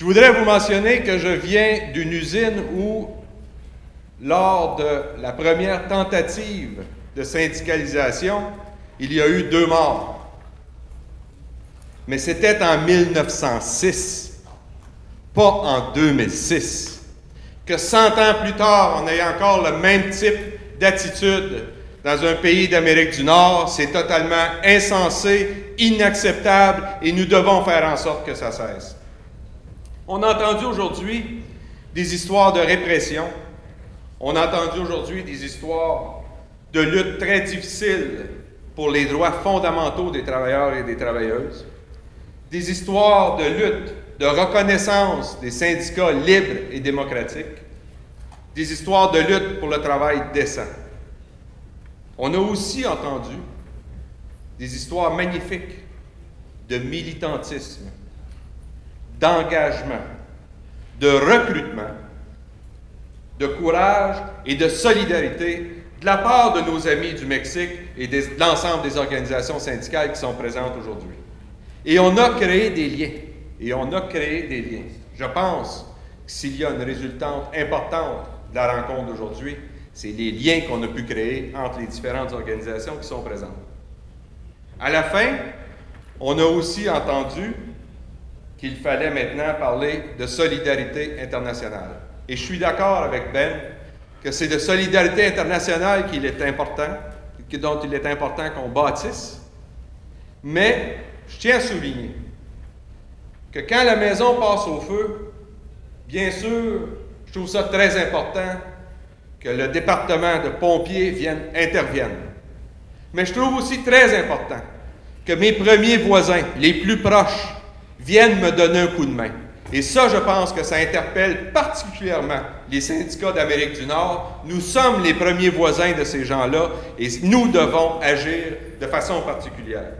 Je voudrais vous mentionner que je viens d'une usine où, lors de la première tentative de syndicalisation, il y a eu 2 morts. Mais c'était en 1906, pas en 2006. Que 100 ans plus tard, on ait encore le même type d'attitude dans un pays d'Amérique du Nord, c'est totalement insensé, inacceptable, et nous devons faire en sorte que ça cesse. On a entendu aujourd'hui des histoires de répression. On a entendu aujourd'hui des histoires de lutte très difficiles pour les droits fondamentaux des travailleurs et des travailleuses. Des histoires de lutte, de reconnaissance des syndicats libres et démocratiques. Des histoires de lutte pour le travail décent. On a aussi entendu des histoires magnifiques de militantisme, d'engagement, de recrutement, de courage et de solidarité de la part de nos amis du Mexique et de l'ensemble des organisations syndicales qui sont présentes aujourd'hui. Et on a créé des liens. Et on a créé des liens. Je pense que s'il y a une résultante importante de la rencontre d'aujourd'hui, c'est les liens qu'on a pu créer entre les différentes organisations qui sont présentes. À la fin, on a aussi entendu qu'il fallait maintenant parler de solidarité internationale. Et je suis d'accord avec Ben que c'est de solidarité internationale qu'il est important, dont il est important qu'on bâtisse. Mais je tiens à souligner que quand la maison passe au feu, bien sûr, je trouve ça très important que le département de pompiers intervienne. Mais je trouve aussi très important que mes premiers voisins, les plus proches, viennent me donner un coup de main. Et ça, je pense que ça interpelle particulièrement les syndicats d'Amérique du Nord. Nous sommes les premiers voisins de ces gens-là et nous devons agir de façon particulière.